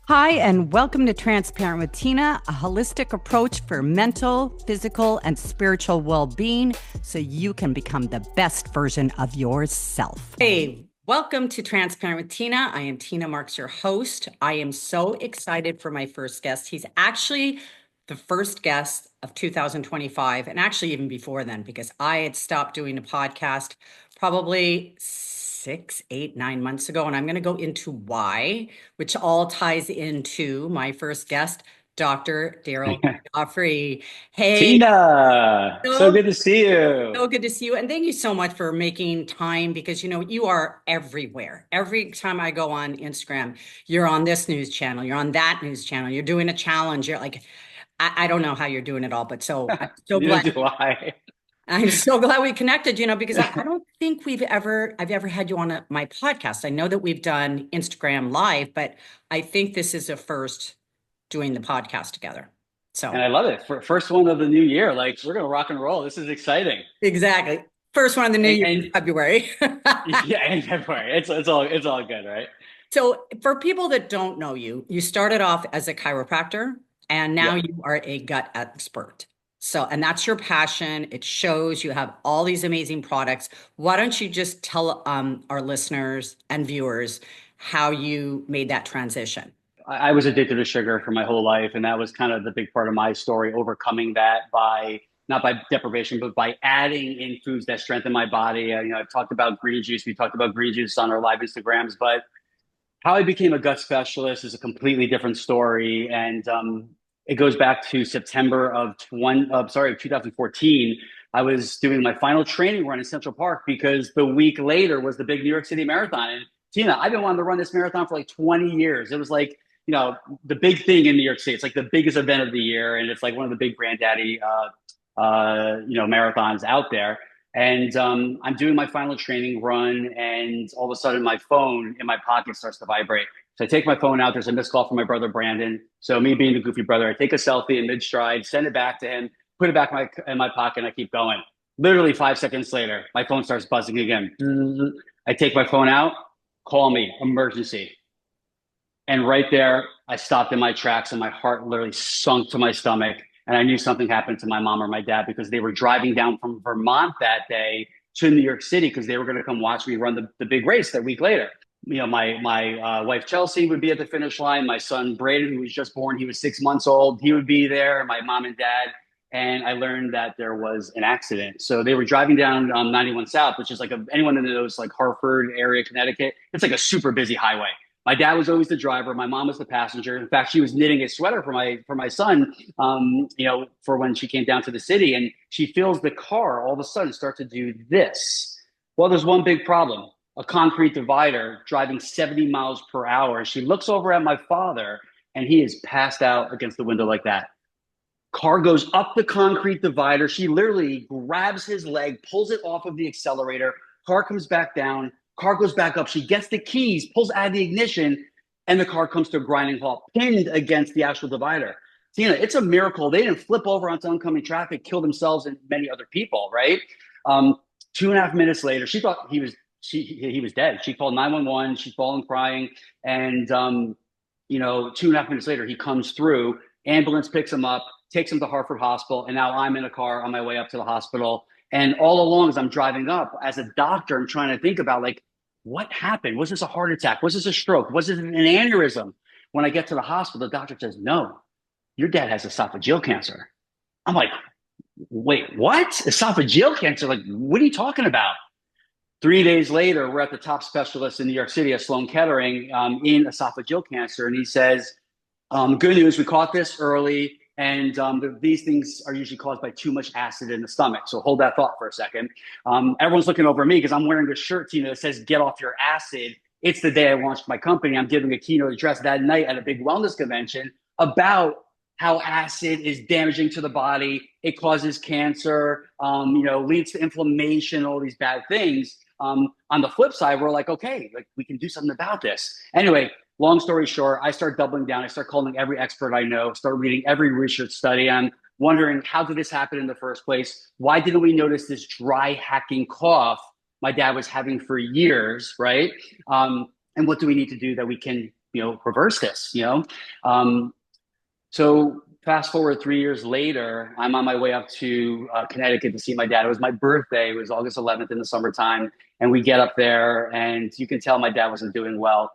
Hi, and welcome to Transparent with Tina, a holistic approach for mental, physical, and spiritual well being so you can become the best version of yourself. Hey, welcome to Transparent with Tina. I am Tina Marks, your host. I am so excited for my first guest. He's actually the first guest of 2025, and actually even before then, because I had stopped doing a podcast probably 6, 8, 9 months ago. And I'm going to go into why, which all ties into my first guest, Dr. Daryl Gioffre. Hey, Tina, so so, good to see you. so good to see you. And thank you so much for making time because, you are everywhere. Every time I go on Instagram, you're on this news channel, you're on that news channel, you're doing a challenge. You're like, I don't know how you're doing it all, but I'm so Neither glad. do I. I'm so glad we connected, because I don't think I've ever had you on my podcast. I know that we've done Instagram Live, but I think this is a first doing the podcast together. And So I love it. First one of the new year. Like we're gonna rock and roll. This is exciting. exactly. First one of the new year in And February. yeah, in February. It's all good, right? So for people that don't know you, you started off as a chiropractor and now Yep. you are a gut expert. So, and that's your passion. It shows you have all these amazing products. Why don't you just tell our listeners and viewers how you made that transition? I was addicted to sugar for my whole life, and that was kind of the big part of my story, overcoming that by not by deprivation, but by adding in foods that strengthen my body. I've talked about green juice. We talked about green juice on our live Instagrams, but how I became a gut specialist is a completely different story, and it goes back to September of 2014. I was doing my final training run in Central Park because the week later was the big New York City Marathon. And Tina, I've been wanting to run this marathon for like 20 years. It was like, the big thing in New York City. It's like the biggest event of the year, and it's like one of the big granddaddy, marathons out there. And I'm doing my final training run, and all of a sudden, my phone in my pocket starts to vibrate. So I take my phone out. There's a missed call from my brother Brandon. So me being the goofy brother, I take a selfie in mid stride, send it back to him, put it back in my pocket, and I keep going. Literally 5 seconds later, my phone starts buzzing again. I take my phone out, call me, emergency. And right there, I stopped in my tracks, and my heart literally sunk to my stomach. And I knew something happened to my mom or my dad because they were driving down from Vermont that day to New York City because they were going to come watch me run the big race that week later. My wife Chelsea would be at the finish line. My son Braden, who was just born, he was 6 months old. He would be there. My mom and dad. And I learned that there was an accident. So they were driving down 91 South, which is like anyone that knows like Hartford area, Connecticut. It's like a super busy highway. My dad was always the driver. My mom was the passenger. In fact, she was knitting a sweater for my son, for when she came down to the city. And she feels the car all of a sudden start to do this. Well, there's one big problem: a concrete divider driving 70 miles per hour. She looks over at my father, and he is passed out against the window like that. Car goes up the concrete divider. She literally grabs his leg, pulls it off of the accelerator. Car comes back down. Car goes back up. She gets the keys, pulls out of the ignition, and the car comes to a grinding halt, pinned against the actual divider. Tina, it's a miracle. They didn't flip over onto oncoming traffic, kill themselves and many other people, right? 2.5 minutes later, she thought he was dead. She called 911. She's fallen crying. And, 2.5 minutes later, he comes through. Ambulance picks him up, takes him to Hartford Hospital. And now I'm in a car on my way up to the hospital. And all along, as I'm driving up, as a doctor, I'm trying to think about like, what happened? Was this a heart attack? Was this a stroke? Was it an aneurysm? When I get to the hospital, the doctor says, no, your dad has esophageal cancer. I'm like, wait, what? Esophageal cancer? Like, what are you talking about? 3 days later, we're at the top specialist in New York City at Sloan Kettering, in esophageal cancer. And he says, good news, we caught this early. And these things are usually caused by too much acid in the stomach. So hold that thought for a second. Everyone's looking over at me because I'm wearing a shirt, that says "Get off your acid." It's the day I launched my company. I'm giving a keynote address that night at a big wellness convention about how acid is damaging to the body. It causes cancer, leads to inflammation, all these bad things. On the flip side, we're like, okay, like we can do something about this. Anyway, long story short, I start doubling down. I start calling every expert I know, start reading every research study. I'm wondering, how did this happen in the first place? Why didn't we notice this dry hacking cough my dad was having for years, right? And what do we need to do that we can reverse this, So fast forward 3 years later, I'm on my way up to Connecticut to see my dad. It was my birthday. It was August 11th in the summertime. And we get up there and you can tell my dad wasn't doing well.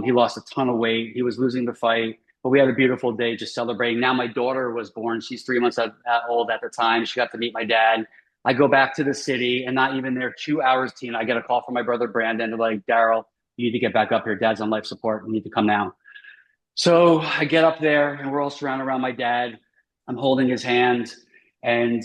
He lost a ton of weight. He was losing the fight, but we had a beautiful day just celebrating. Now my daughter was born. She's 3 months old at the time. She got to meet my dad. I go back to the city and not even there 2 hours, Tina, I get a call from my brother, Brandon. They're like, Daryl, you need to get back up here. Dad's on life support. You need to come now. So I get up there and we're all surrounded around my dad. I'm holding his hand and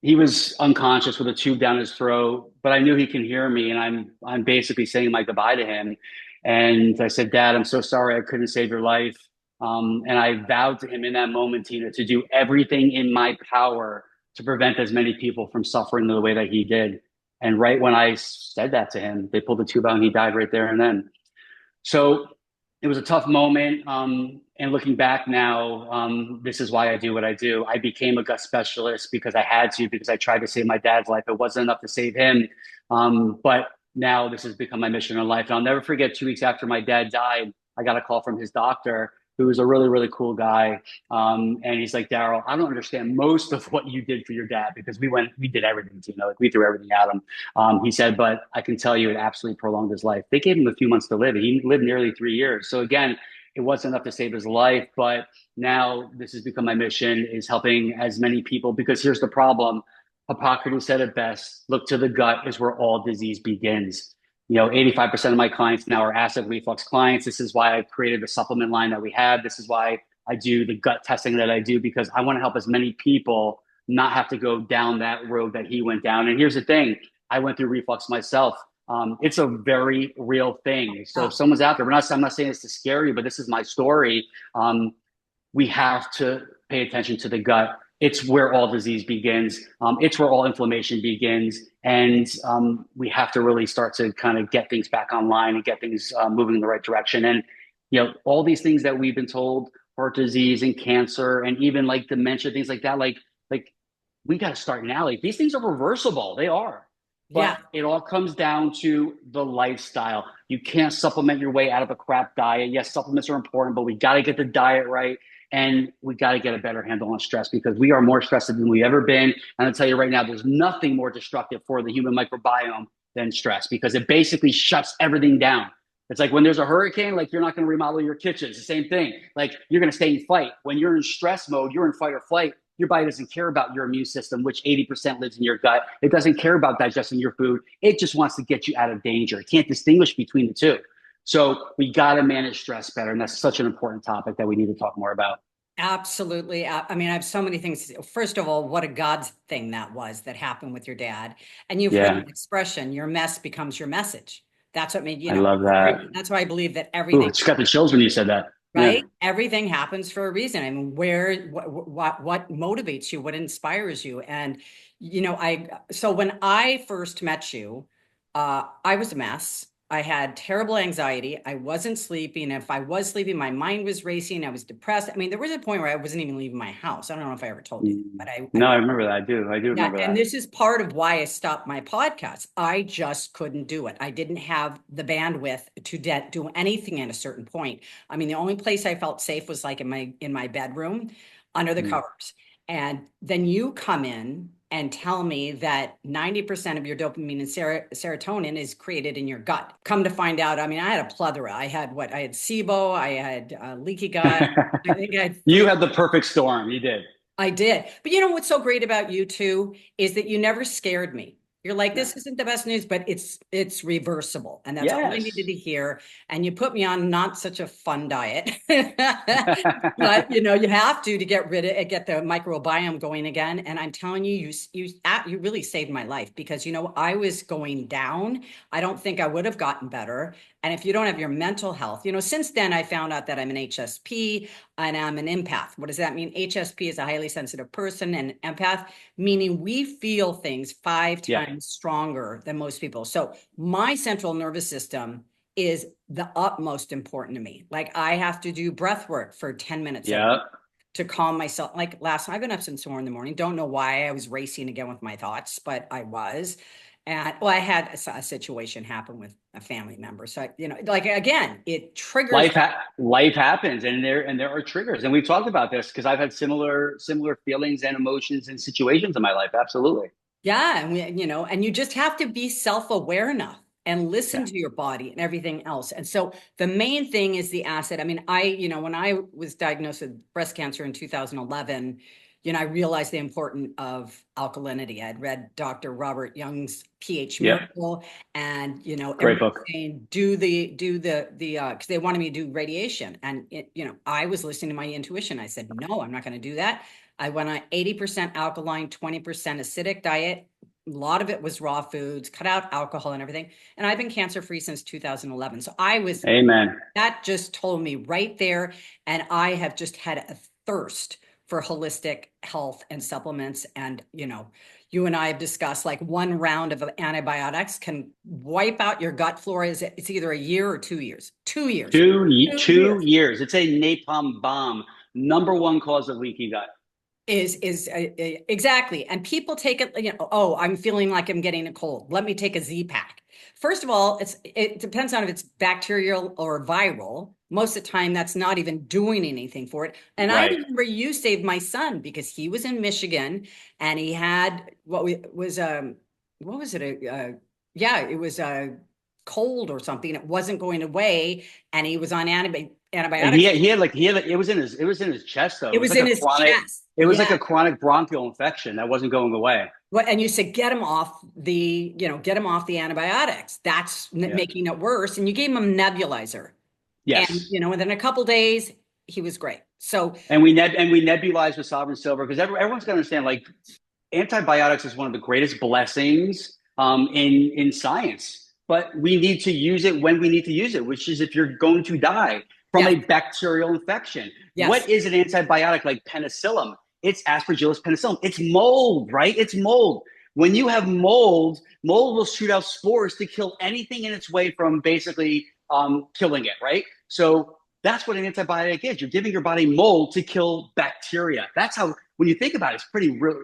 he was unconscious with a tube down his throat, but I knew he can hear me and I'm basically saying my goodbye to him. And I said, Dad, I'm so sorry I couldn't save your life. And I vowed to him in that moment, Tina, to do everything in my power to prevent as many people from suffering the way that he did. And right when I said that to him, they pulled the tube out and he died right there and then. So it was a tough moment. And looking back now, this is why I do what I do. I became a gut specialist because I had to, because I tried to save my dad's life. It wasn't enough to save him. But now this has become my mission in life. And I'll never forget 2 weeks after my dad died, I got a call from his doctor, who was a really, really cool guy. And he's like, Daryl, I don't understand most of what you did for your dad because we did everything, like we threw everything at him. He said, but I can tell you it absolutely prolonged his life. They gave him a few months to live. He lived nearly 3 years. So again, it wasn't enough to save his life, but now this has become my mission, is helping as many people, because here's the problem. Hippocrates said it best, look to the gut is where all disease begins. 85% of my clients now are acid reflux clients. This is why I created the supplement line that we have. This is why I do the gut testing that I do, because I want to help as many people not have to go down that road that he went down. And here's the thing, I went through reflux myself. It's a very real thing. So if someone's out there, I'm not saying this to scare you, but this is my story. We have to pay attention to the gut. It's where all disease begins. It's where all inflammation begins. And we have to really start to kind of get things back online and get things moving in the right direction. And, all these things that we've been told, heart disease and cancer and even like dementia, things like that, like we got to start now. Like these things are reversible. They are. But it all comes down to the lifestyle. You can't supplement your way out of a crap diet. Yes, supplements are important, but we got to get the diet right. And we got to get a better handle on stress, because we are more stressed than we've ever been. And I'll tell you right now, there's nothing more destructive for the human microbiome than stress, because it basically shuts everything down. It's like when there's a hurricane, like you're not going to remodel your kitchen. It's the same thing. Like you're going to stay in fight. When you're in stress mode, you're in fight or flight. Your body doesn't care about your immune system, which 80% lives in your gut. It doesn't care about digesting your food. It just wants to get you out of danger. It can't distinguish between the two. So we got to manage stress better. And that's such an important topic that we need to talk more about. Absolutely. I mean, I have so many things. First of all, what a God's thing that was that happened with your dad. And you've heard an expression, your mess becomes your message. That's what made, I love that. That's why I believe that everything. Ooh, it's got the chills when you said that. Right? Yeah. Everything happens for a reason. I mean, what motivates you, what inspires you. And, so when I first met you, I was a mess. I had terrible anxiety. I wasn't sleeping. If I was sleeping, my mind was racing. I was depressed. I mean, there was a point where I wasn't even leaving my house. I don't know if I ever told you, but I remember that. I do remember that. And this is part of why I stopped my podcast. I just couldn't do it. I didn't have the bandwidth to do anything at a certain point. I mean, the only place I felt safe was like in my bedroom under the covers. And then you come in and tell me that 90% of your dopamine and serotonin is created in your gut. Come to find out, I mean, I had a plethora. I had SIBO, I had leaky gut. I think you had the perfect storm. You did. I did. But what's so great about you too is that you never scared me. You're like, this isn't the best news, but it's reversible. And that's all I needed to hear. And you put me on not such a fun diet, but you have to get the microbiome going again. And I'm telling you, you really saved my life, because, I was going down. I don't think I would have gotten better. And if you don't have your mental health, since then I found out that I'm an HSP and I'm an empath. What does that mean? HSP is a highly sensitive person, and empath, meaning we feel things 5 times stronger than most people. So my central nervous system is the utmost important to me. Like I have to do breath work for 10 minutes to calm myself. Like last night, I've been up since 4 in the morning. Don't know why I was racing again with my thoughts, but I was. And well, I had a situation happen with a family member. So, like again, it triggers. Life happens, and there are triggers, and we've talked about this because I've had similar feelings and emotions and situations in my life. Absolutely. Yeah, and and you just have to be self-aware enough and listen Yeah. to your body and everything else. And so the main thing is the acid. I mean, when I was diagnosed with breast cancer in 2011, I realized the importance of alkalinity. I'd read Dr. Robert Young's pH Yep. Miracle, and Great everybody book. saying do the because they wanted me to do radiation, and I was listening to my intuition. I said, no, I'm not going to do that. I went on 80% alkaline, 20% acidic diet. A lot of it was raw foods, cut out alcohol and everything. And I've been cancer free since 2011. So Amen. that just told me right there. And I have just had a thirst for holistic health and supplements. And, you and I have discussed like one round of antibiotics can wipe out your gut flora. It's either a year or 2 years. 2 years. 2 years. It's a napalm bomb. Number one cause of leaky gut. Is exactly. And people take it, oh, I'm feeling like I'm getting a cold, let me take a Z-Pack. First of all, it depends on if it's bacterial or viral. Most of the time that's not even doing anything for it. And I Right. remember you saved my son because he was in Michigan and he had what was it, yeah, it was a cold or something. It wasn't going away and he was on And antibiotics. it was in his chest though. It was in his chest. It was like Yeah. a chronic bronchial infection that wasn't going away. Well, and you said get him off the antibiotics. That's Yeah. making it worse. And you gave him a nebulizer, and Yes. within a couple days he was great. So And we nebulize with Sovereign Silver because everyone's going to understand like antibiotics is one of the greatest blessings in science, but we need to use it when we need to use it, which is if you're going to die from a yes, bacterial infection. yes, What is an antibiotic like penicillin? It's Aspergillus penicillin. It's mold, right? It's mold. When you have mold will shoot out spores to kill anything in its way from basically killing it, right? So that's what an antibiotic is. You're giving your body mold to kill bacteria. That's how, when you think about it,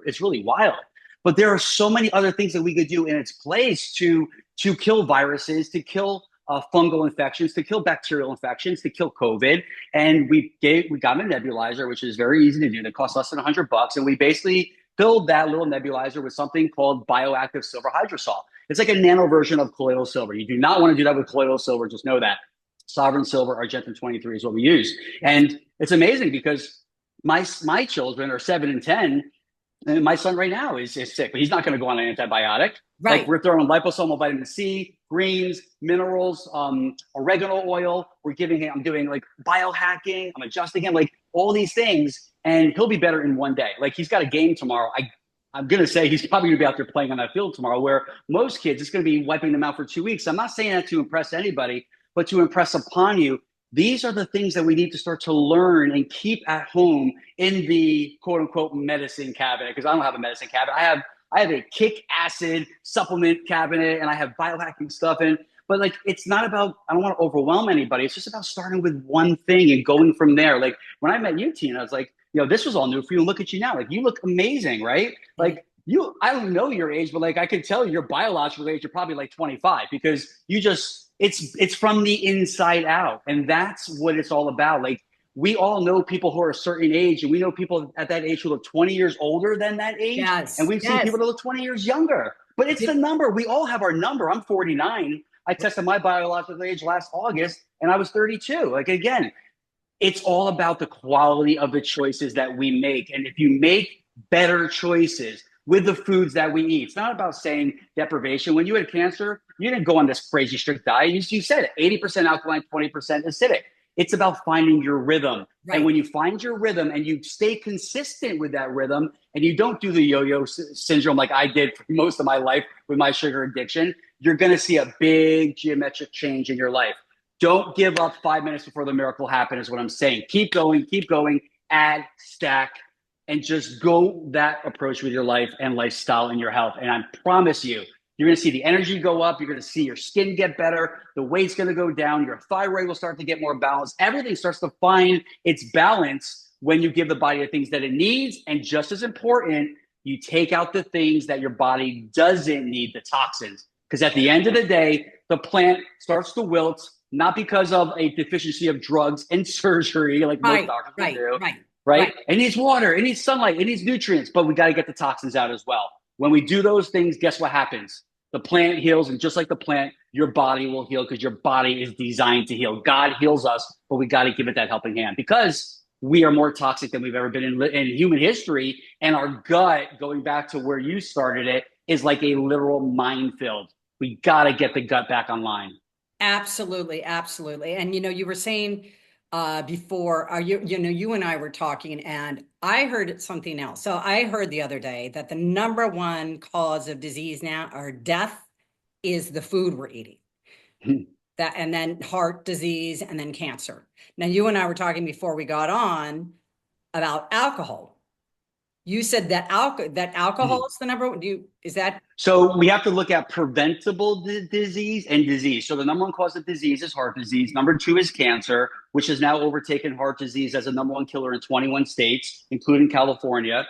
it's really wild. But there are so many other things that we could do in its place to kill viruses, to kill fungal infections, to kill bacterial infections, to kill COVID. And we got a nebulizer, which is very easy to do. That costs less than $100, and we basically filled that little nebulizer with something called bioactive silver hydrosol. It's like a nano version of colloidal silver. You do not want to do that with colloidal silver. Just know that. Sovereign Silver Argentum 23 is what we use. And it's amazing because my children are 7 and 10, and my son right now is sick, but he's not going to go on an antibiotic. Like right. we're throwing liposomal vitamin C, greens, minerals, oregano oil. I'm doing like biohacking. I'm adjusting him, like all these things, and he'll be better in one day. Like he's got a game tomorrow. I'm going to say he's probably going to be out there playing on that field tomorrow, where most kids, it's going to be wiping them out for 2 weeks. I'm not saying that to impress anybody, but to impress upon you, these are the things that we need to start to learn and keep at home in the quote unquote medicine cabinet. Because I don't have a medicine cabinet. I have a kick acid supplement cabinet and I have biohacking stuff in. But like, it's not about, I don't want to overwhelm anybody. It's just about starting with one thing and going from there. Like when I met you, Tina, I was like, this was all new for you. And look at you now. Like you look amazing, right? Like I don't know your age, but like I could tell your biological age, you're probably like 25 because it's from the inside out. And that's what it's all about. Like we all know people who are a certain age, and we know people at that age who look 20 years older than that age. And Yes, we've seen yes. people that look 20 years younger. But it's the number. We all have our number. I'm 49. I tested my biological age last August and I was 32. Like again, it's all about the quality of the choices that we make. And if you make better choices with the foods that we eat, it's not about saying deprivation. When you had cancer, you didn't go on this crazy strict diet. You said it, 80% alkaline, 20% acidic. It's about finding your rhythm. Right. And when you find your rhythm and you stay consistent with that rhythm and you don't do the yo-yo syndrome like I did for most of my life with my sugar addiction, you're going to see a big geometric change in your life. Don't give up 5 minutes before the miracle happens is what I'm saying. Keep going, add, stack, and just go that approach with your life and lifestyle and your health. And I promise you, you're going to see the energy go up. You're going to see your skin get better. The weight's going to go down. Your thyroid will start to get more balanced. Everything starts to find its balance when you give the body the things that it needs. And just as important, You take out the things that your body doesn't need, the toxins. Because at the end of the day, the plant starts to wilt, not because of a deficiency of drugs and surgery, like most Right, doctors will right, do, right, right? right. It needs water, it needs sunlight, it needs nutrients, but we got to get the toxins out as well. When we do those things, guess what happens? The plant heals, and just like the plant, your body will heal because your body is designed to heal. God heals us, but we got to give it that helping hand because we are more toxic than we've ever been in human history. And our gut, going back to where you started it, is like a literal minefield. We got to get the gut back online. Absolutely, absolutely. And you were saying before, you and I were talking, and I heard something else. So I heard the other day that the number one cause of disease now or death is the food we're eating. That and then heart disease and then cancer. Now you and I were talking before we got on about alcohol. You said that alcohol is the number one. Is that So we have to look at preventable disease and disease. So the number one cause of disease is heart disease. Number two is cancer, which has now overtaken heart disease as a number one killer in 21 states, including California.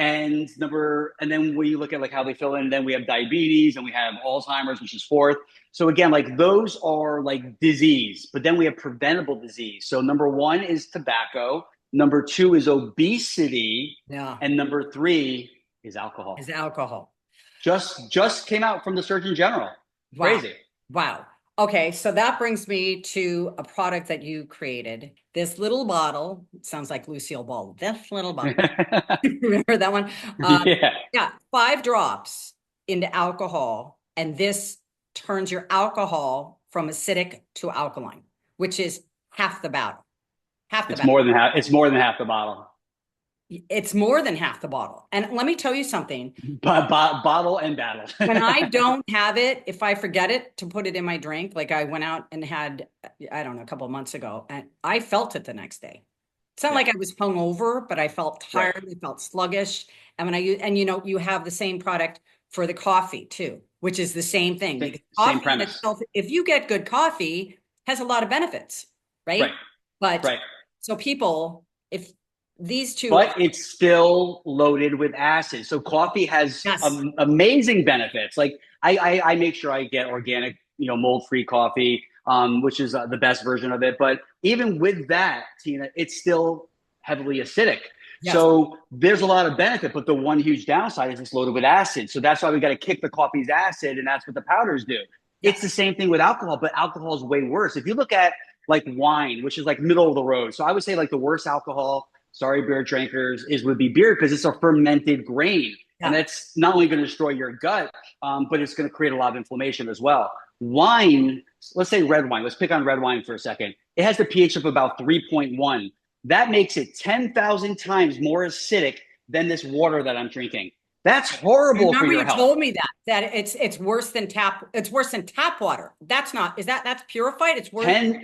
And then when you look at like how they fill in, then we have diabetes and we have Alzheimer's, which is fourth. So again, like those are like disease, but then we have preventable disease. So number one is tobacco. Number two is obesity. yeah, And number three is alcohol. is alcohol. Just came out from the Surgeon General. Wow. Crazy. Wow. Okay, so that brings me to a product that you created. This little bottle, sounds like Lucille Ball. This little bottle. Remember that one? Yeah. Yeah, 5 drops into alcohol, and this turns your alcohol from acidic to alkaline, which is half the battle. Half the It's battle. more than half. It's more than half the bottle. It's more than half the bottle. And let me tell you something. Bottle and battle. When I don't have it, if I forget it to put it in my drink, like I went out and had, I don't know, a couple of months ago, and I felt it the next day. It's not Yeah. like I was hungover, but I felt Right. tired, I felt sluggish. And when I use, and you have the same product for the coffee too, which is the same thing. Because Same coffee in premise. itself, if you get good coffee, has a lot of benefits, right? Right. But Right. so people, if these two, But it's still loaded with acid. So coffee has yes, amazing benefits. Like I make sure I get organic, mold-free coffee, which is the best version of it. But even with that, Tina, it's still heavily acidic. yes, So there's a lot of benefit, but the one huge downside is it's loaded with acid. So that's why we got to kick the coffee's acid, and that's what the powders do. It's the yes, same thing with alcohol, but alcohol is way worse. If you look at like wine, which is like middle of the road. So I would say like the worst alcohol, sorry, beer drinkers, would be beer because it's a fermented grain. And yeah, that's not only going to destroy your gut, but it's going to create a lot of inflammation as well. Wine, let's say red wine. Let's pick on red wine for a second. It has the pH of about 3.1. That makes it 10,000 times more acidic than this water that I'm drinking. That's horrible for remember your you health. told me that it's worse than tap water. That's purified? It's worse.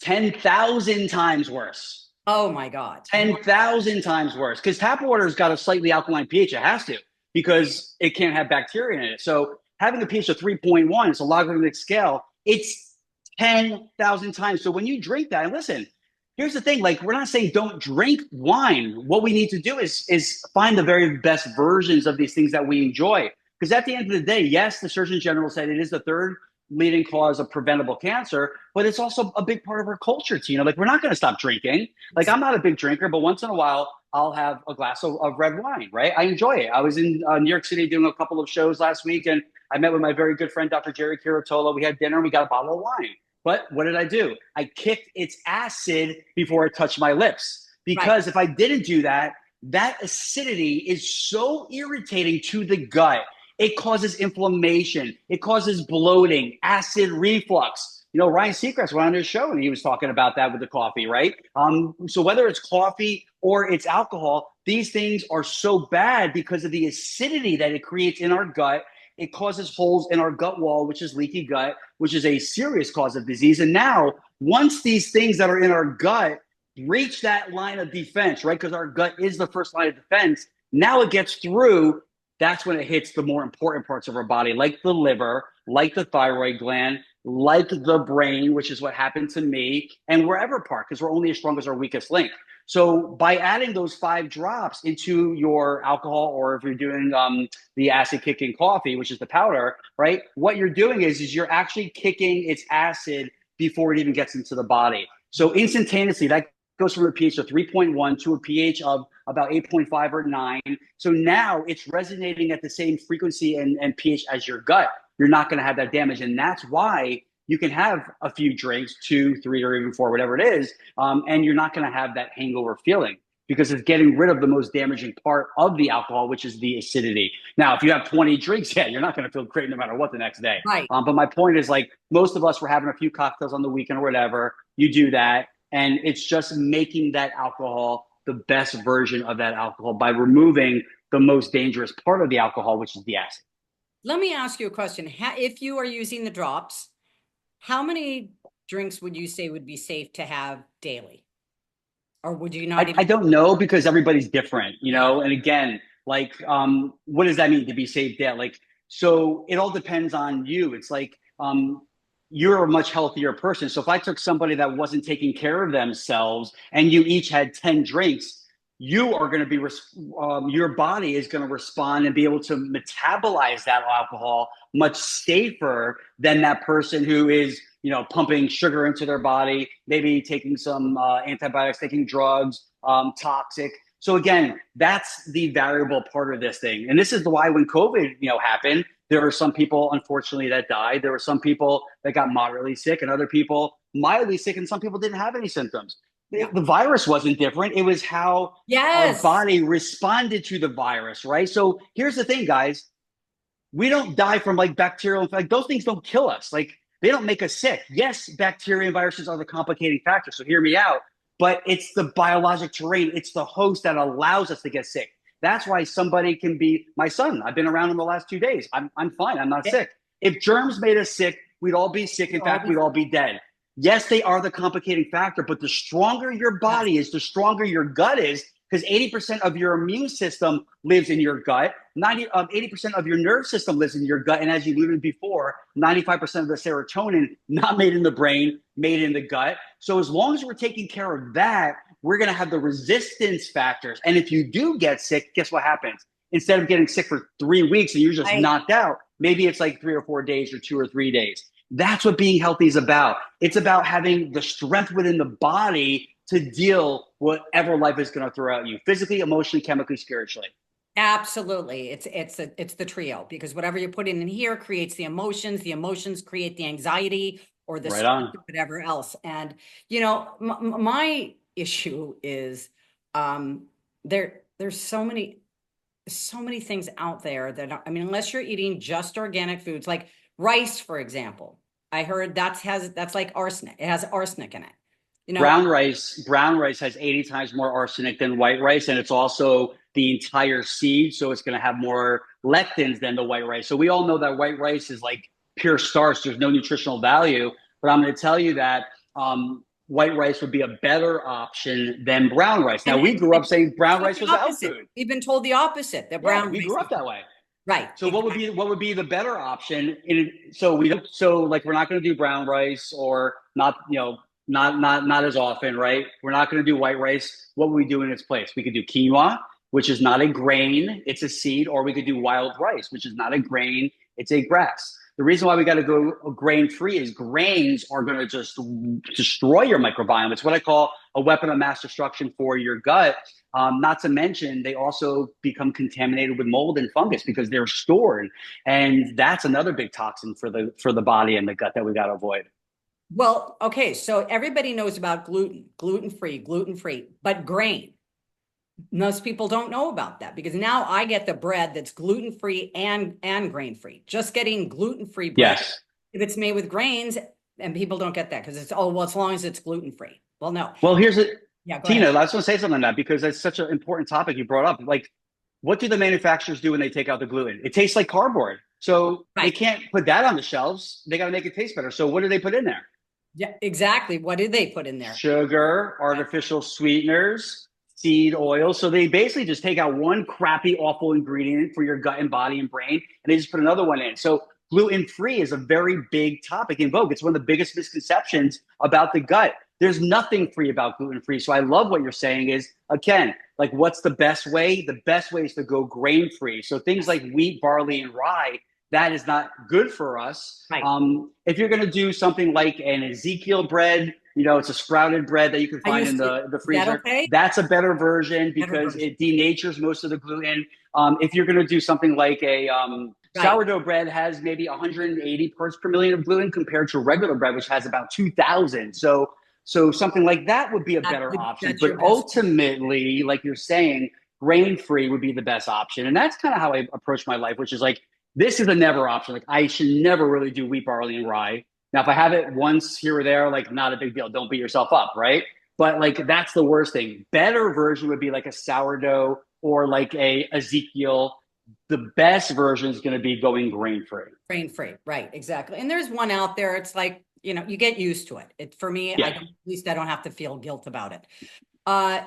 10,000 times worse. Oh my God. 10,000 times worse because tap water's got a slightly alkaline pH. It has to because it can't have bacteria in it. So having a pH of 3.1, it's a logarithmic scale. It's 10,000 times. So when you drink that, and listen, here's the thing, like we're not saying don't drink wine. What we need to do is find the very best versions of these things that we enjoy. Because at the end of the day, yes, the Surgeon General said it is the third leading cause of preventable cancer, but it's also a big part of our culture, Tina. Like we're not going to stop drinking. Like I'm not a big drinker, but once in a while I'll have a glass of red wine, right? I enjoy it. I was in New York City doing a couple of shows last week, and I met with my very good friend, Dr. Jerry Kirotola. We had dinner and we got a bottle of wine. But what did I do? I kicked its acid before it touched my lips. Because if I didn't do that, that acidity is so irritating to the gut. It causes inflammation. It causes bloating, acid reflux. Ryan Seacrest went on his show and he was talking about that with the coffee, right? So whether it's coffee or it's alcohol, these things are so bad because of the acidity that it creates in our gut. It causes holes in our gut wall, which is leaky gut, which is a serious cause of disease. And now, once these things that are in our gut reach that line of defense, right? Because our gut is the first line of defense. Now it gets through. That's when it hits the more important parts of our body, like the liver, like the thyroid gland, like the brain, which is what happened to me, and wherever part, because we're only as strong as our weakest link. So by adding those 5 drops into your alcohol, or if you're doing the acid kicking coffee, which is the powder, right? What you're doing is you're actually kicking its acid before it even gets into the body. So instantaneously, that goes from a pH of 3.1 to a pH of about 8.5 or 9. So now it's resonating at the same frequency and pH as your gut. You're not going to have that damage. And that's why you can have a few drinks, 2, 3, or even 4, whatever it is, and you're not going to have that hangover feeling because it's getting rid of the most damaging part of the alcohol, which is the acidity. Now, if you have 20 drinks, yeah, you're not going to feel great no matter what the next day. Right. But my point is, like, most of us were having a few cocktails on the weekend or whatever. You do that, and it's just making that alcohol the best version of that alcohol by removing the most dangerous part of the alcohol, which is the acid. Let me ask you a question. If you are using the drops, how many drinks would you say would be safe to have daily? Or would you not I don't know because everybody's different, you know? And again, like, what does that mean to be safe daily? Like, so it all depends on you. It's like, you're a much healthier person. So if I took somebody that wasn't taking care of themselves and you each had 10 drinks, you are going to be, your body is going to respond and be able to metabolize that alcohol much safer than that person who is, you know, pumping sugar into their body, maybe taking some antibiotics, taking drugs, toxic. So again, that's the variable part of this thing. And this is why when COVID, you know, happened, there were some people, unfortunately, that died. There were some people that got moderately sick and other people mildly sick, and some people didn't have any symptoms. The virus wasn't different. It was how our body responded to the virus, right? So here's the thing, guys. We don't die from like bacterial, like those things don't kill us. Like they don't make us sick. Yes, bacteria and viruses are the complicating factor. So hear me out. But it's the biologic terrain. It's the host that allows us to get sick. That's why somebody can be my son. I've been around him the last 2 days. I'm fine. I'm not sick. If germs made us sick, we'd all be sick. In fact, we'd all be dead. Yes, they are the complicating factor, but the stronger your body is, the stronger your gut is, because 80% of your immune system lives in your gut. 80% of your nerve system lives in your gut. And as you alluded before, 95% of the serotonin not made in the brain, made in the gut. So as long as we're taking care of that, we're going to have the resistance factors. And if you do get sick, guess what happens? Instead of getting sick for 3 weeks and you're just knocked out, maybe it's like 3 or 4 days or 2 or 3 days. That's what being healthy is about. It's about having the strength within the body to deal whatever life is going to throw at you, physically, emotionally, chemically, spiritually. Absolutely. It's the trio, because whatever you're putting in here creates the emotions create the anxiety or the whatever else. And, you know, my issue is there's so many things out there that, I mean, unless you're eating just organic foods, like rice, for example, I heard that's like arsenic. It has arsenic in it. You know, brown rice has 80 times more arsenic than white rice, and it's also the entire seed, so it's going to have more lectins than the white rice. So we all know that white rice is like pure starch. There's no nutritional value, but I'm going to tell you that white rice would be a better option than brown rice. Now, we grew up saying brown rice was a health food. We've been told the opposite. That brown we grew up that way. Right. So exactly. what would be the better option? So we're not going to do brown rice, or not, you know, not as often, right? We're not going to do white rice. What would we do in its place? We could do quinoa, which is not a grain, it's a seed, or we could do wild rice, which is not a grain, it's a grass. The reason why we got to go grain-free is grains are going to just destroy your microbiome. It's what I call a weapon of mass destruction for your gut. Not to mention, they also become contaminated with mold and fungus because they're stored. And that's another big toxin for the body and the gut that we got to avoid. Well, okay, so everybody knows about gluten-free, but grain. Most people don't know about that, because now I get the bread that's gluten-free and grain-free. Just getting gluten-free bread, if it's made with grains, and people don't get that because it's, oh, well, as long as it's gluten-free. Well, no. Well, here's it. Yeah, Tina, I was going to say something on that because it's such an important topic you brought up. Like, what do the manufacturers do when they take out the gluten? It tastes like cardboard. So they can't put that on the shelves. They got to make it taste better. So what do they put in there? Yeah, exactly. What did they put in there? Sugar, artificial sweeteners, seed oil. So they basically just take out one crappy, awful ingredient for your gut and body and brain, and they just put another one in. So gluten-free is a very big topic in vogue. It's one of the biggest misconceptions about the gut. There's nothing free about gluten-free. So I love what you're saying is, again, like what's the best way? The best way is to go grain-free. So things like wheat, barley, and rye, that is not good for us. Right. If you're going to do something like an Ezekiel bread, it's a sprouted bread that you can find in the freezer. Okay? That's a better version because it denatures most of the gluten. If you're going to do something like a sourdough bread has maybe 180 parts per million of gluten compared to regular bread, which has about 2,000. So something like that would be a better option. But ultimately, like you're saying, grain-free would be the best option. And that's kind of how I approach my life, which is like, this is a never option. Like I should never really do wheat, barley, and rye. Now, if I have it once here or there, like not a big deal. Don't beat yourself up, right? But like that's the worst thing. Better version would be like a sourdough or like a Ezekiel. The best version is going to be going grain-free. Grain-free, right? Exactly. And there's one out there. It's like, you get used to it. For me, Yeah. at least I don't have to feel guilt about it.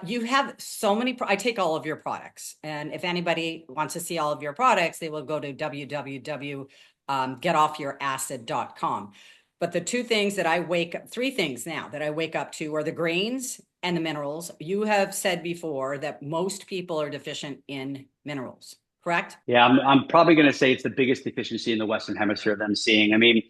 You have so many, I take all of your products, and if anybody wants to see all of your products, they will go to www.getoffyouracid.com. But the three things now that I wake up to are the grains and the minerals. You have said before that most people are deficient in minerals, correct? Yeah, I'm probably going to say it's the biggest deficiency in the Western Hemisphere that I'm seeing. I mean,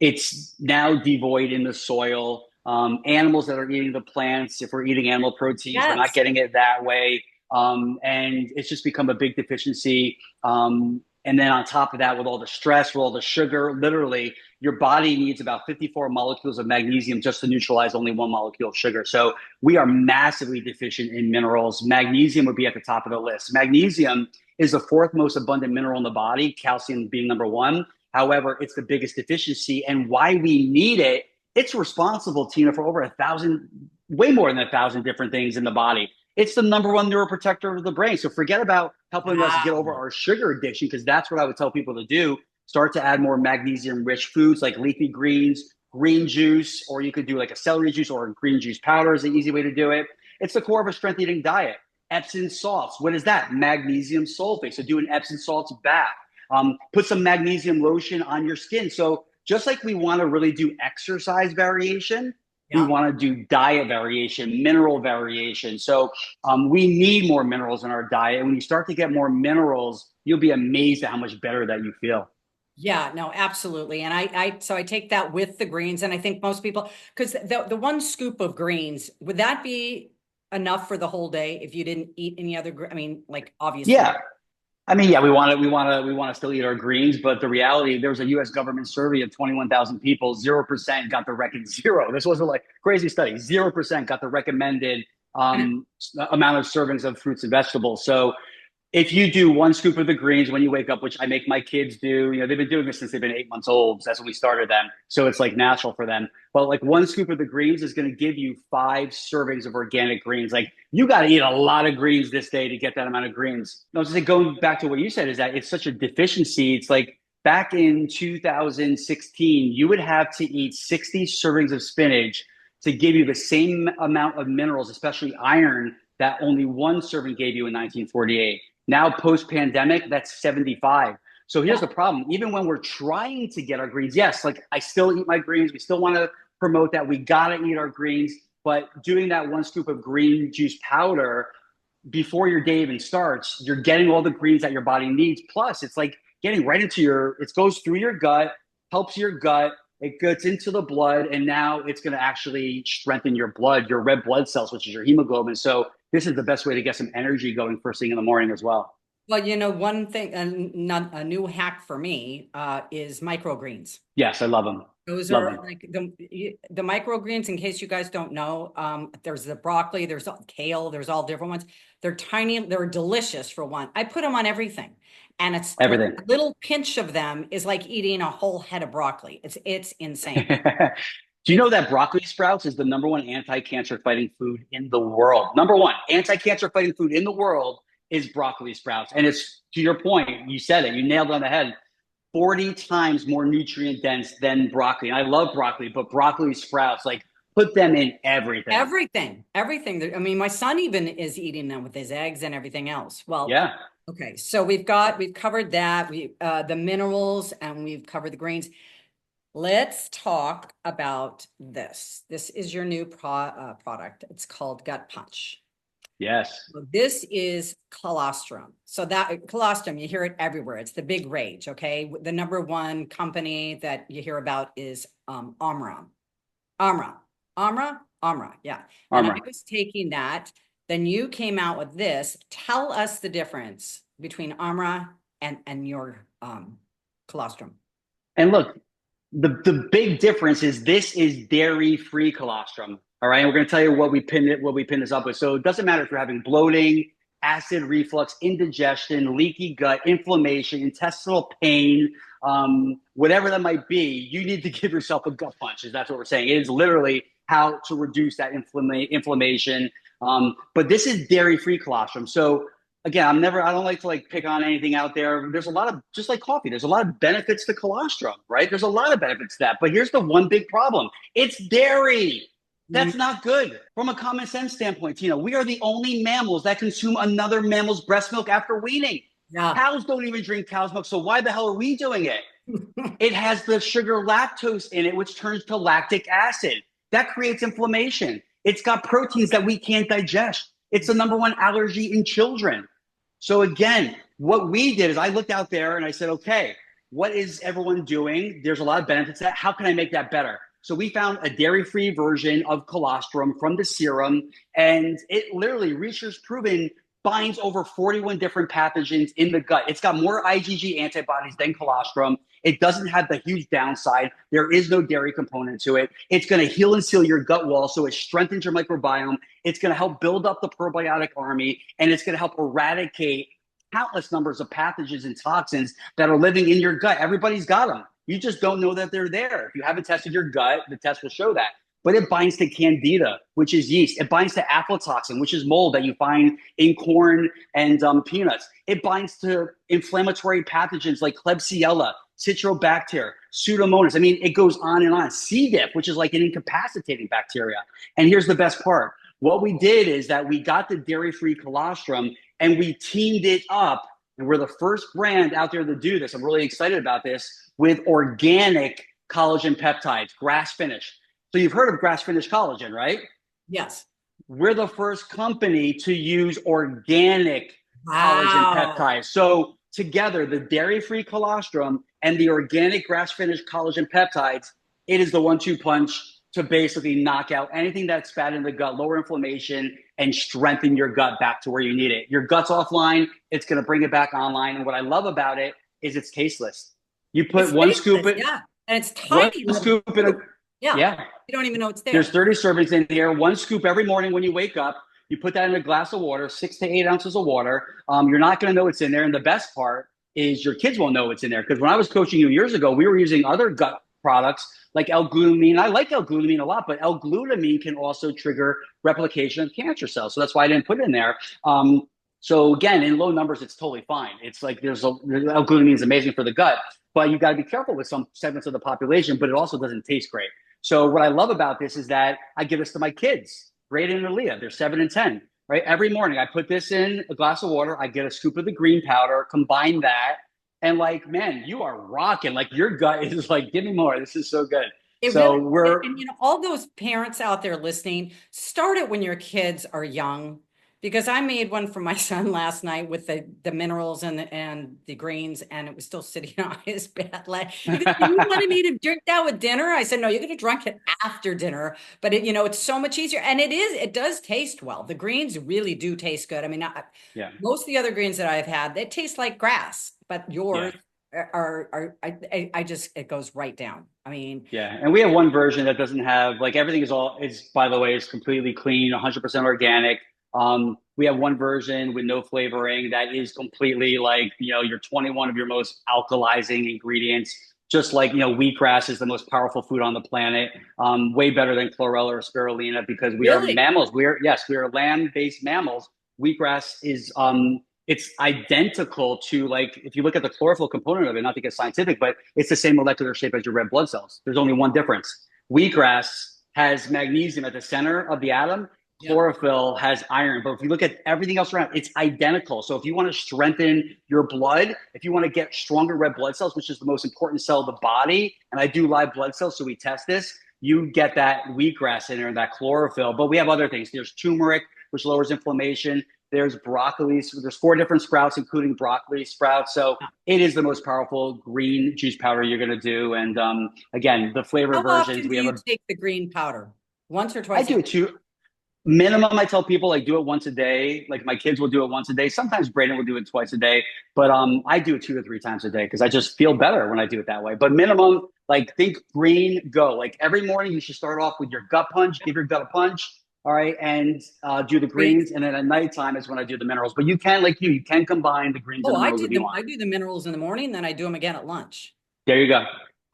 it's now devoid in the soil. Animals that are eating the plants, if we're eating animal proteins, we're not getting it that way. And it's just become a big deficiency. And then on top of that, with all the stress, with all the sugar, literally your body needs about 54 molecules of magnesium just to neutralize only one molecule of sugar. So we are massively deficient in minerals. Magnesium would be at the top of the list. Magnesium is the fourth most abundant mineral in the body, calcium being number one. However, it's the biggest deficiency, and why we need it. It's responsible, Tina, for over 1,000, way more than 1,000 different things in the body. It's the number one neuroprotector of the brain. So forget about helping us get over our sugar addiction, because that's what I would tell people to do. Start to add more magnesium-rich foods like leafy greens, green juice, or you could do like a celery juice or a green juice powder is an easy way to do it. It's the core of a strength-eating diet. Epsom salts. What is that? Magnesium sulfate. So do an Epsom salts bath. Put some magnesium lotion on your skin. So just like we want to really do exercise variation, we want to do diet variation, mineral variation. So we need more minerals in our diet. And when you start to get more minerals, you'll be amazed at how much better that you feel. Yeah, no, absolutely. And so I take that with the greens, and I think most people, because the one scoop of greens, would that be enough for the whole day if you didn't eat any other? I mean, like obviously. Yeah. I mean, yeah, we want to still eat our greens, but the reality, there was a U.S. government survey of 21,000 people, 0% got the zero. This wasn't like crazy study. 0% got the recommended amount of servings of fruits and vegetables. So if you do one scoop of the greens when you wake up, which I make my kids do, they've been doing this since they've been 8 months old. So that's when we started them. So it's like natural for them. But like one scoop of the greens is going to give you 5 servings of organic greens. Like you got to eat a lot of greens this day to get that amount of greens. No, just going back to what you said is that it's such a deficiency. It's like back in 2016, you would have to eat 60 servings of spinach to give you the same amount of minerals, especially iron, that only one serving gave you in 1948. Now, post-pandemic, that's 75. So here's the problem. Even when we're trying to get our greens, yes, like I still eat my greens. We still want to promote that. We got to eat our greens. But doing that one scoop of green juice powder before your day even starts, you're getting all the greens that your body needs. Plus, it's like getting right into it goes through your gut, helps your gut. It gets into the blood, and now it's going to actually strengthen your blood, your red blood cells, which is your hemoglobin. So this is the best way to get some energy going first thing in the morning as well. Well, one thing, a new hack for me is microgreens. Yes, I love them. Those are like the microgreens, in case you guys don't know, there's the broccoli, there's kale, there's all different ones. They're tiny, they're delicious for one. I put them on everything. And it's everything. A little pinch of them is like eating a whole head of broccoli. It's insane. Do you know that broccoli sprouts is the number one anti-cancer fighting food in the world? Number one anti-cancer fighting food in the world is broccoli sprouts. And it's, to your point, you said it, you nailed it on the head, 40 times more nutrient dense than broccoli. And I love broccoli, but broccoli sprouts, like put them in everything. Everything. I mean, my son even is eating them with his eggs and everything else. Well, yeah. Okay, so we've covered that. The minerals and we've covered the greens. Let's talk about this. This is your new product. It's called Gut Punch. Yes. So this is colostrum. So that colostrum, you hear it everywhere. It's the big rage. Okay, the number one company that you hear about is Amra, Amra. Yeah, and I Armor. was taking that. Then you came out with this. Tell us the difference between Amra and your colostrum. And look, the big difference is this is dairy-free colostrum. All right. And we're going to tell you what we pin this up with. So it doesn't matter if you're having bloating, acid reflux, indigestion, leaky gut, inflammation, intestinal pain, whatever that might be, you need to give yourself a gut punch. That's what we're saying. It is literally how to reduce that inflammation. But this is dairy-free colostrum. So again, I don't like to like pick on anything out there. There's a lot of, just like coffee, there's a lot of benefits to colostrum, right? There's a lot of benefits to that. But here's the one big problem. It's dairy. That's not good from a common sense standpoint, Tina. We are the only mammals that consume another mammal's breast milk after weaning. Yeah. Cows don't even drink cow's milk. So why the hell are we doing it? It has the sugar lactose in it, which turns to lactic acid. That creates inflammation. It's got proteins that we can't digest. It's the number one allergy in children. So again, what we did is I looked out there and I said, okay, what is everyone doing? There's a lot of benefits to that. How can I make that better? So we found a dairy-free version of colostrum from the serum, and it literally, research proven, binds over 41 different pathogens in the gut. It's got more IgG antibodies than colostrum. It doesn't have the huge downside. There is no dairy component to it. It's going to heal and seal your gut wall, so it strengthens your microbiome. It's going to help build up the probiotic army, and it's going to help eradicate countless numbers of pathogens and toxins that are living in your gut. Everybody's got them. You just don't know that they're there. If you haven't tested your gut, the test will show that. But it binds to candida, which is yeast. It binds to aflatoxin, which is mold that you find in corn and peanuts. It binds to inflammatory pathogens like Klebsiella, Citrobacter, Pseudomonas. I mean, it goes on and on. C. diff, which is like an incapacitating bacteria. And here's the best part. What we did is that we got the dairy-free colostrum and we teamed it up. And we're the first brand out there to do this. I'm really excited about this, with organic collagen peptides, grass finished. So you've heard of grass finished collagen, right? Yes. We're the first company to use organic collagen peptides. So together, the dairy-free colostrum and the organic grass finished collagen peptides, it is the 1-2 punch to basically knock out anything that's bad in the gut, lower inflammation, and strengthen your gut back to where you need it. Your gut's offline, it's going to bring it back online. And what I love about it is it's tasteless. You put one scoop in, yeah, and it's tiny. One scoop in a, yeah. You don't even know it's there. There's 30 servings in here. One scoop every morning when you wake up. You put that in a glass of water, 6 to 8 ounces of water. You're not going to know it's in there. And the best part is your kids won't know it's in there. Because when I was coaching you years ago, we were using other gut products like L-glutamine. I like L-glutamine a lot, but L-glutamine can also trigger replication of cancer cells. So that's why I didn't put it in there. So again, in low numbers, it's totally fine. It's like L-glutamine is amazing for the gut, but you got to be careful with some segments of the population, but it also doesn't taste great. So what I love about this is that I give this to my kids, Brayden and Aaliyah. They're 7 and 10, right? Every morning I put this in a glass of water. I get a scoop of the green powder, combine that. And like, man, you are rocking. Like your gut is like, give me more. This is so good. And you know, all those parents out there listening, start it when your kids are young, because I made one for my son last night with the minerals and the greens, and it was still sitting on his bed. Like, you wanted me to drink that with dinner? I said, no, you're going to drink it after dinner. But it, you know, it's so much easier, and it does taste well. The greens really do taste good. I mean, most of the other greens that I've had, they taste like grass, but yours I just, it goes right down. I mean, and we have one version that doesn't have, like, everything is by the way, is completely clean, 100% organic. We have one version with no flavoring that is completely like, you know, your 21 of your most alkalizing ingredients, just like, you know, wheatgrass is the most powerful food on the planet. Way better than chlorella or spirulina, because we are mammals. We are land-based mammals. Wheatgrass is, it's identical to, like, if you look at the chlorophyll component of it, not to get scientific, but it's the same molecular shape as your red blood cells. There's only one difference. Wheatgrass has magnesium at the center of the atom. Yep. Chlorophyll has iron, but if you look at everything else around, it's identical. So if you want to strengthen your blood, if you want to get stronger red blood cells, which is the most important cell of the body, and I do live blood cells, so we test this, you get that wheatgrass in there, that chlorophyll. But we have other things. There's turmeric, which lowers inflammation. There's broccoli. So there's 4 different sprouts, including broccoli sprouts. So it is the most powerful green juice powder you're going to do. And again, the flavor How versions. Often do you take the green powder? Once or twice? I do it too. Minimum, I tell people, like, do it once a day. Like, my kids will do it once a day. Sometimes Braden will do it twice a day. But I do it 2 to 3 times a day because I just feel better when I do it that way. But minimum, like, think green, go. Like, every morning you should start off with your gut punch, give your gut a punch. All right. And do the greens. And then at nighttime is when I do the minerals. But you can, like you can combine the greens and the minerals if you want. I do the minerals in the morning, then I do them again at lunch. There you go.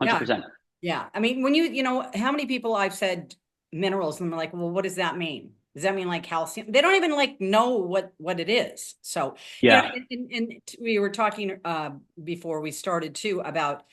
100%. Yeah. I mean, when you know, how many people I've said minerals and they're like, well, what does that mean? Does that mean like calcium? They don't even like know what it is. So yeah. And we were talking before we started too about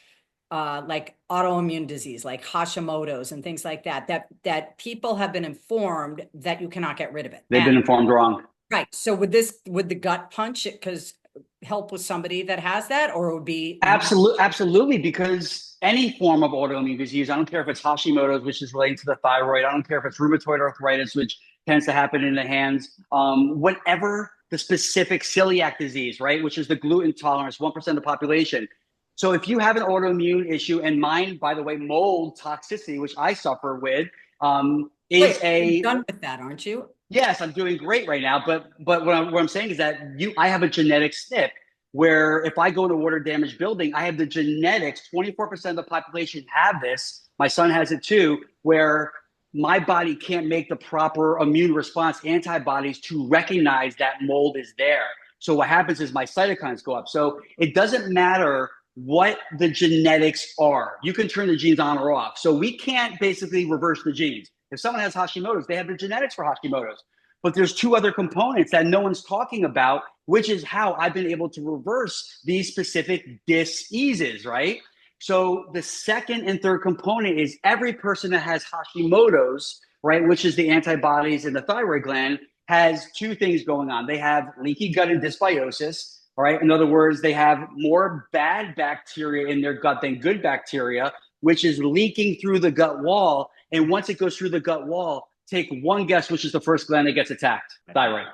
like autoimmune disease, like Hashimoto's and things like that people have been informed that you cannot get rid of it. They've been informed wrong. Right. So would the gut punch because help with somebody that has that, or it would be absolutely, because any form of autoimmune disease, I don't care if it's Hashimoto's, which is related to the thyroid, I don't care if it's rheumatoid arthritis, which tends to happen in the hands, whatever the specific celiac disease, right, which is the gluten tolerance, 1% of the population. So if you have an autoimmune issue, and mine, by the way, mold toxicity, which I suffer with, you're done with that, aren't you? Yes, I'm doing great right now. But what I'm saying is that I have a genetic SNP where if I go in a water damaged building, I have the genetics, 24% of the population have this. My son has it too, where my body can't make the proper immune response antibodies to recognize that mold is there. So what happens is my cytokines go up. So it doesn't matter what the genetics are. You can turn the genes on or off. So we can't basically reverse the genes. If someone has Hashimoto's, they have the genetics for Hashimoto's. But there's 2 other components that no one's talking about, which is how I've been able to reverse these specific diseases, right? So the second and third component is every person that has Hashimoto's, right, which is the antibodies in the thyroid gland, has 2 things going on. They have leaky gut and dysbiosis, all right? In other words, they have more bad bacteria in their gut than good bacteria, which is leaking through the gut wall. And once it goes through the gut wall, take one guess, which is the first gland that gets attacked? Thyroid.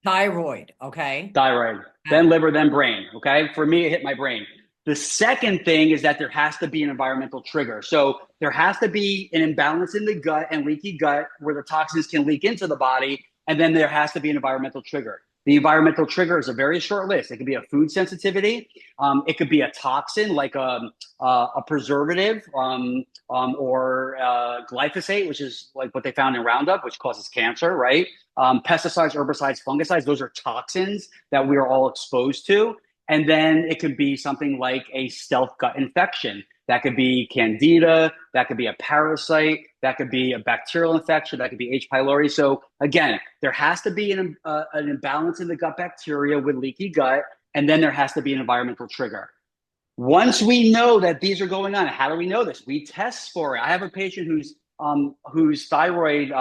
Thyroid, okay. Thyroid, then liver, then brain, okay? For me, it hit my brain. The second thing is that there has to be an environmental trigger. So there has to be an imbalance in the gut and leaky gut where the toxins can leak into the body, and then there has to be an environmental trigger. The environmental trigger is a very short list. It could be a food sensitivity. It could be a toxin like a preservative or glyphosate, which is like what they found in Roundup, which causes cancer, right? Pesticides, herbicides, fungicides, those are toxins that we are all exposed to. And then it could be something like a stealth gut infection. That could be candida, that could be a parasite, that could be a bacterial infection, that could be H. pylori. So again, there has to be an imbalance in the gut bacteria with leaky gut, and then there has to be an environmental trigger. Once we know that these are going on, how do we know this? We test for it. I have a patient whose thyroid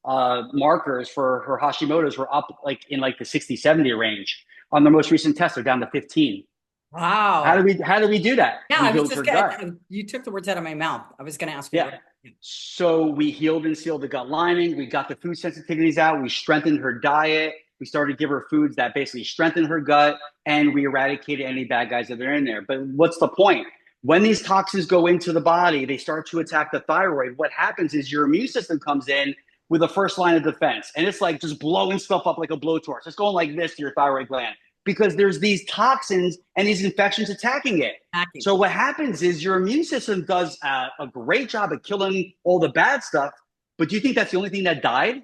markers for her Hashimoto's were up in the 60, 70 range. On the most recent test, they're down to 15. Wow. How do we do that? Yeah, I was just you took the words out of my mouth. I was going to ask you. Yeah. So we healed and sealed the gut lining. We got the food sensitivities out. We strengthened her diet. We started to give her foods that basically strengthen her gut, and we eradicated any bad guys that are in there. But what's the point? When these toxins go into the body, they start to attack the thyroid. What happens is your immune system comes in with a first line of defense, and it's like just blowing stuff up like a blowtorch. It's going like this to your thyroid gland, because there's these toxins and these infections attacking it. So what happens is your immune system does a great job at killing all the bad stuff, but do you think that's the only thing that died?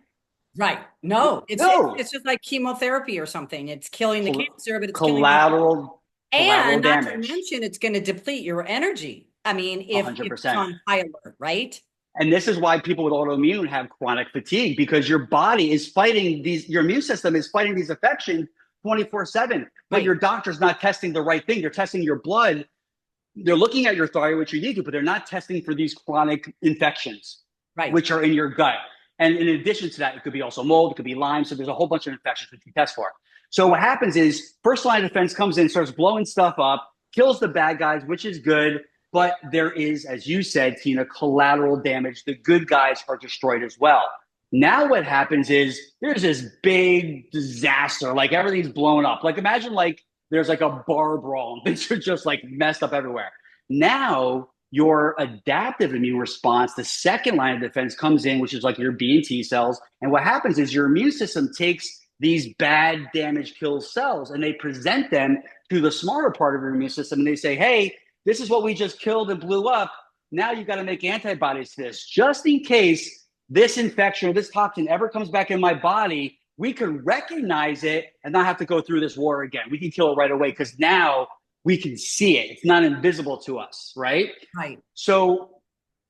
Right. No, it's just like chemotherapy or something. It's killing the cancer, but it's collateral and not damage. to mention it's going to deplete your energy. I mean, if 100%. it's on high alert, right? And this is why people with autoimmune have chronic fatigue, because your body is fighting your immune system is fighting these infections 24/7, but your doctor's not testing the right thing. They're testing your blood. They're looking at your thyroid, which you need to, but they're not testing for these chronic infections, right, which are in your gut. And in addition to that, it could be also mold, it could be Lyme. So there's a whole bunch of infections which we test for. So what happens is first line of defense comes in, starts blowing stuff up, kills the bad guys, which is good. But there is, as you said, Tina, collateral damage. The good guys are destroyed as well. Now what happens is there's this big disaster, like everything's blown up. Like imagine like there's like a bar brawl and things are just like messed up everywhere. Now your adaptive immune response, the second line of defense comes in, which is like your B and T cells. And what happens is your immune system takes these bad damaged kill cells and they present them to the smarter part of your immune system. And they say, hey, this is what we just killed and blew up. Now you got to make antibodies to this just in case this infection or this toxin ever comes back in my body. We can recognize it and not have to go through this war again. We can kill it right away because now we can see it. It's not invisible to us, right? Right. So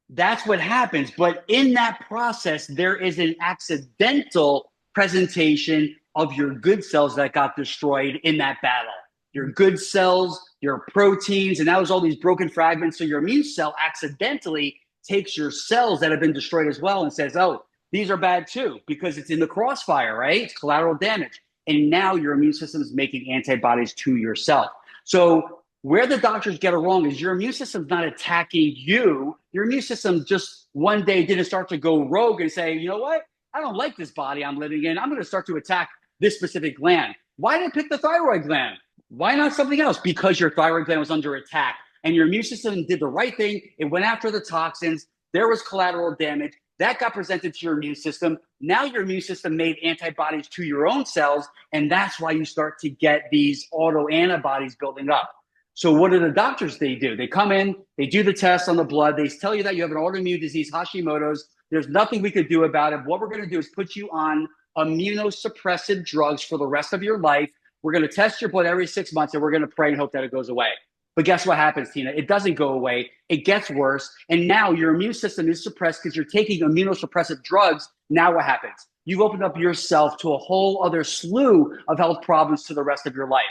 that's what happens. But in that process, there is an accidental presentation of your good cells that got destroyed in that battle. Your good cells, your proteins, and that was all these broken fragments. So your immune cell accidentally takes your cells that have been destroyed as well and says, oh, these are bad too, because it's in the crossfire, right? It's collateral damage. And now your immune system is making antibodies to yourself. So where the doctors get it wrong is your immune system's not attacking you. Your immune system just one day didn't start to go rogue and say, you know what? I don't like this body I'm living in. I'm going to start to attack this specific gland. Why did I pick the thyroid gland? Why not something else? Because your thyroid gland was under attack and your immune system did the right thing. It went after the toxins. There was collateral damage. That got presented to your immune system. Now your immune system made antibodies to your own cells, and that's why you start to get these autoantibodies building up. So what do the doctors they do? They come in, they do the test on the blood. They tell you that you have an autoimmune disease, Hashimoto's. There's nothing we could do about it. What we're going to do is put you on immunosuppressive drugs for the rest of your life. We're going to test your blood every 6 months, and we're going to pray and hope that it goes away. But guess what happens, Tina? It doesn't go away. It gets worse. And now your immune system is suppressed because you're taking immunosuppressive drugs. Now what happens? You've opened up yourself to a whole other slew of health problems to the rest of your life.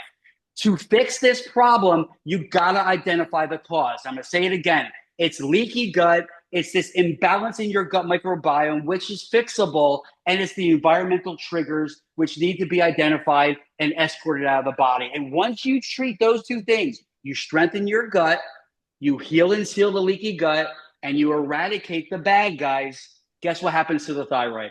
To fix this problem, you got to identify the cause. I'm going to say it again. It's leaky gut. It's this imbalance in your gut microbiome, which is fixable. And it's the environmental triggers, which need to be identified and escorted out of the body. And once you treat those two things, you strengthen your gut, you heal and seal the leaky gut, and you eradicate the bad guys. Guess what happens to the thyroid?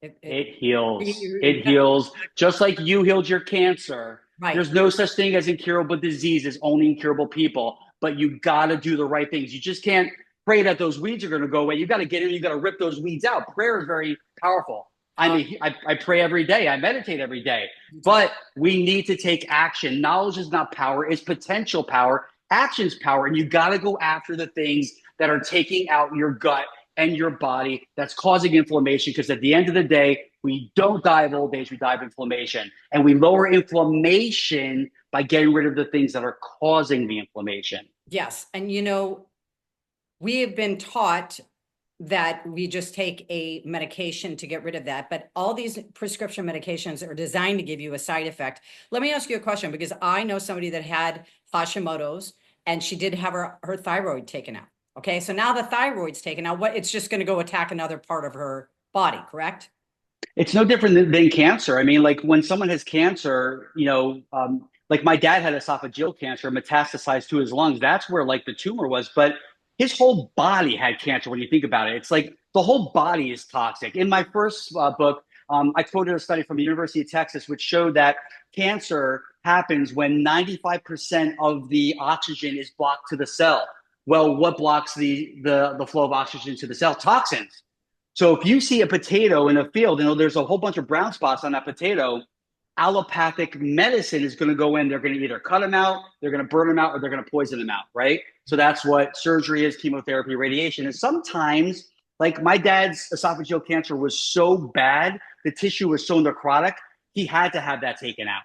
It heals. It heals. Just like you healed your cancer. Right. There's no such thing as incurable diseases, only incurable people. But you got to do the right things. You just can't pray that those weeds are going to go away. You got to get in, you got to rip those weeds out. Prayer is very powerful. I pray every day. I meditate every day. But we need to take action. Knowledge is not power. It's potential power. Action's power. And you got to go after the things that are taking out your gut and your body that's causing inflammation. Because at the end of the day, we don't die of old age. We die of inflammation. And we lower inflammation by getting rid of the things that are causing the inflammation. Yes. And, you know, we have been taught that we just take a medication to get rid of that. But all these prescription medications are designed to give you a side effect. Let me ask you a question, because I know somebody that had Hashimoto's and she did have her thyroid taken out. Okay. So now the thyroid's taken out. It's just going to go attack another part of her body, correct? It's no different than cancer. I mean, like when someone has cancer, you know, like my dad had esophageal cancer metastasized to his lungs. That's where like the tumor was. But his whole body had cancer when you think about it. It's like the whole body is toxic. In my first book, I quoted a study from the University of Texas, which showed that cancer happens when 95% of the oxygen is blocked to the cell. Well, what blocks the flow of oxygen to the cell? Toxins. So if you see a potato in a field, you know, there's a whole bunch of brown spots on that potato, allopathic medicine is going to go in. They're going to either cut them out, they're going to burn them out, or they're going to poison them out, right? So that's what surgery is, chemotherapy, radiation. And sometimes, like my dad's esophageal cancer was so bad, the tissue was so necrotic, he had to have that taken out.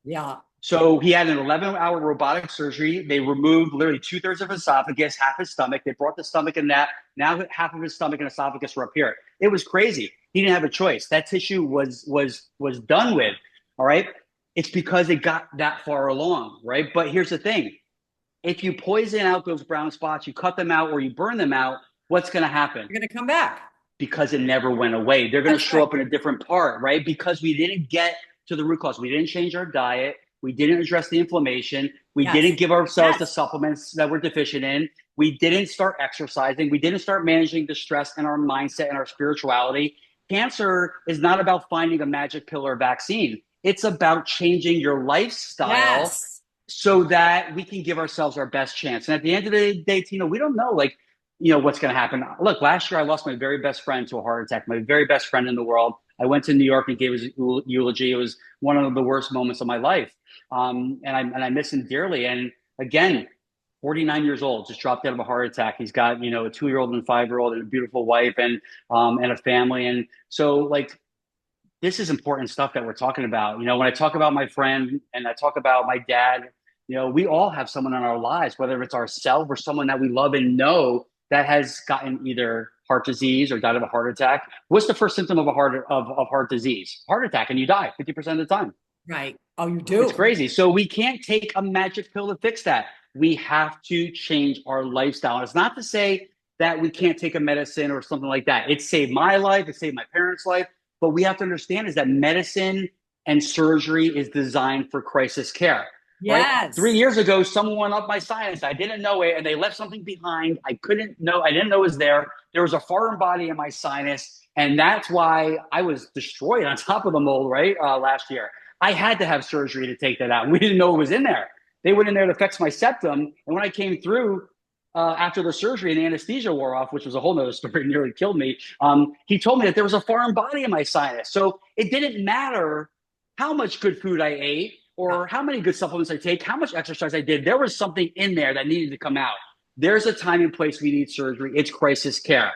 Yeah. So he had an 11-hour robotic surgery. They removed literally 2/3 of his esophagus, half his stomach. They brought the stomach in that. Now half of his stomach and esophagus were up here. It was crazy. He didn't have a choice. That tissue was done with. All right. It's because it got that far along. Right. But here's the thing. If you poison out those brown spots, you cut them out or you burn them out, what's going to happen? They're going to come back. because it never went away. They're going to That's show right. up in a different part, right? Because we didn't get to the root cause. We didn't change our diet. We didn't address the inflammation. We didn't Yes. give ourselves the Yes. supplements that we're deficient in. We didn't start exercising. We didn't start managing the stress and our mindset and our spirituality. Cancer is not about finding a magic pill or vaccine. It's about changing your lifestyle Yes. so that we can give ourselves our best chance. And at the end of the day, Tina, we don't know, like, what's going to happen. Look, last year I lost my very best friend to a heart attack, my very best friend in the world. I went to New York and gave his eulogy. It was one of the worst moments of my life. And I miss him dearly. And again, 49 years old, just dropped out of a heart attack. He's got, a 2-year-old and a 5-year-old and a beautiful wife and a family. And so, like, this is important stuff that we're talking about. When I talk about my friend and I talk about my dad, we all have someone in our lives, whether it's ourselves or someone that we love and know that has gotten either heart disease or died of a heart attack. What's the first symptom of a heart disease? Heart attack, and you die 50% of the time. Right. Oh, you It's do. crazy. So we can't take a magic pill to fix that. We have to change our lifestyle. And it's not to say that we can't take a medicine or something like that. It saved my life. It saved my parents' life. But we have to understand is that medicine and surgery is designed for crisis care, right? Yes. 3 years ago, someone went up my sinus. I didn't know it, and they left something behind. I didn't know it was there. There was a foreign body in my sinus, and that's why I was destroyed on top of the mold, right? Last year. I had to have surgery to take that out. We didn't know it was in there. They went in there to fix my septum. And when I came through after the surgery and the anesthesia wore off, which was a whole nother story, nearly killed me, he told me that there was a foreign body in my sinus. So it didn't matter how much good food I ate or how many good supplements I take, how much exercise I did. There was something in there that needed to come out. There's a time and place we need surgery. It's crisis care.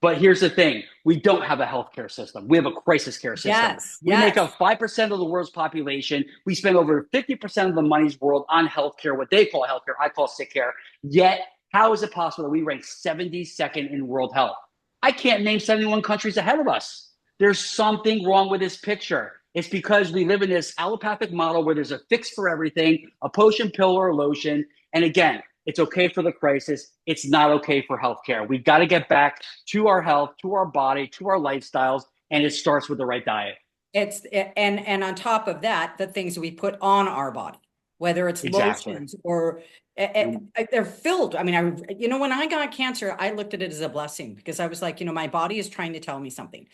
But here's the thing. We don't have a healthcare system. We have a crisis care system. Yes. We make Yes. up 5% of the world's population. We spend over 50% of the money's world on healthcare, what they call healthcare. I call sick care. Yet, how is it possible that we rank 72nd in world health? I can't name 71 countries ahead of us. There's something wrong with this picture. It's because we live in this allopathic model where there's a fix for everything, a potion, pill, or lotion. And again, it's okay for the crisis. It's not okay for healthcare. We've got to get back to our health, to our body, to our lifestyles, and it starts with the right diet. And on top of that, the things we put on our body, whether it's Exactly. lotions or they're filled. I mean, when I got cancer, I looked at it as a blessing because I was like, my body is trying to tell me something.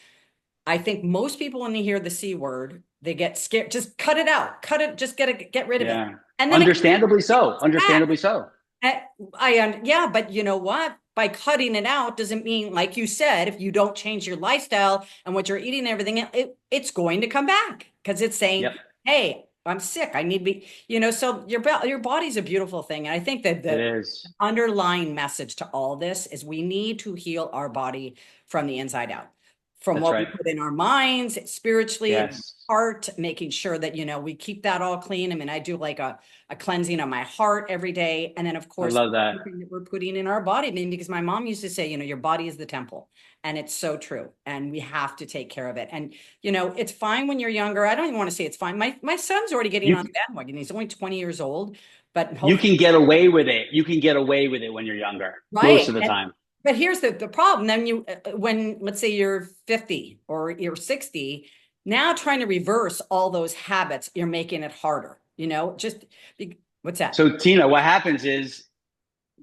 I think most people, when they hear the C word, they get scared. Just cut it out. Cut it. Just get rid of it. And then understandably so. Understandably so. Yeah, but you know what? By cutting it out doesn't mean, like you said, if you don't change your lifestyle and what you're eating and everything, it's going to come back because it's saying, Yep. hey, I'm sick. I need to be, so your body's a beautiful thing. And I think that It the is. underlying message to all this is we need to heal our body from the inside out. From That's what right. we put in our minds, spiritually, Yes. heart, making sure that, we keep that all clean. I mean, I do like a cleansing of my heart every day. And then, of course, I love that. everything that we're putting in our body. I mean, because my mom used to say, your body is the temple. And it's so true. And we have to take care of it. And, it's fine when you're younger. I don't even want to say it's fine. My son's already getting on the bandwagon. He's only 20 years old. But you can get away with it. You can get away with it when you're younger, right. Most of the time. But here's the problem. Then when let's say you're 50 or you're 60, now trying to reverse all those habits, you're making it harder, what's that? So Tina, what happens is,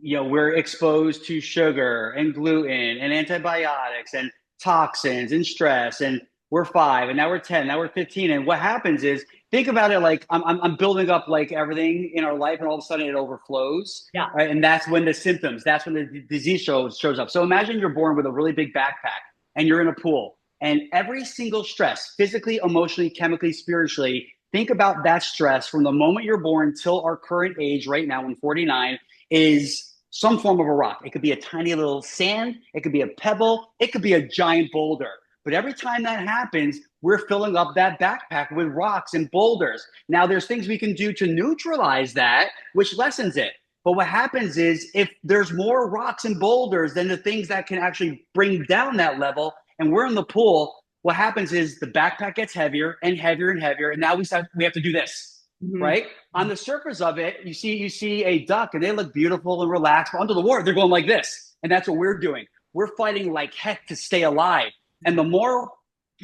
we're exposed to sugar and gluten and antibiotics and toxins and stress, and we're 5 and now we're 10, now we're 15. And what happens is, think about it like I'm building up like everything in our life and all of a sudden it overflows. Yeah. Right. And that's when the disease shows up. So imagine you're born with a really big backpack and you're in a pool and every single stress, physically, emotionally, chemically, spiritually, think about that stress from the moment you're born till our current age right now, when 49, is some form of a rock. It could be a tiny little sand. It could be a pebble. It could be a giant boulder. But every time that happens, we're filling up that backpack with rocks and boulders. Now, there's things we can do to neutralize that, which lessens it. But what happens is if there's more rocks and boulders than the things that can actually bring down that level, and we're in the pool, what happens is the backpack gets heavier and heavier and heavier. And now we have to do this. Mm-hmm. Right? On the surface of it, you see a duck and they look beautiful and relaxed. But under the water, they're going like this. And that's what we're doing. we're fighting like heck to stay alive. And the more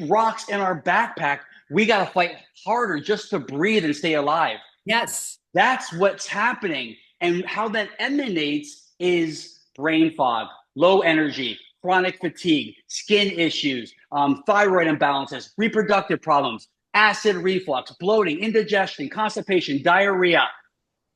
rocks in our backpack, we got to fight harder just to breathe and stay alive. Yes. That's what's happening. And how that emanates is brain fog, low energy, chronic fatigue, skin issues, thyroid imbalances, reproductive problems, acid reflux, bloating, indigestion, constipation, diarrhea.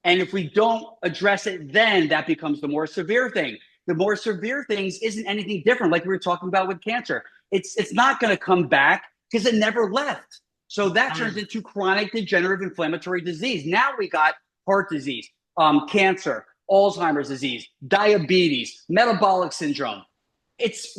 And if we don't address it, then that becomes the more severe thing. The more severe things isn't anything different, like we were talking about with cancer. It's not going to come back because it never left. So that turns into chronic degenerative inflammatory disease. Now we got heart disease, cancer, Alzheimer's disease, diabetes, metabolic syndrome. It's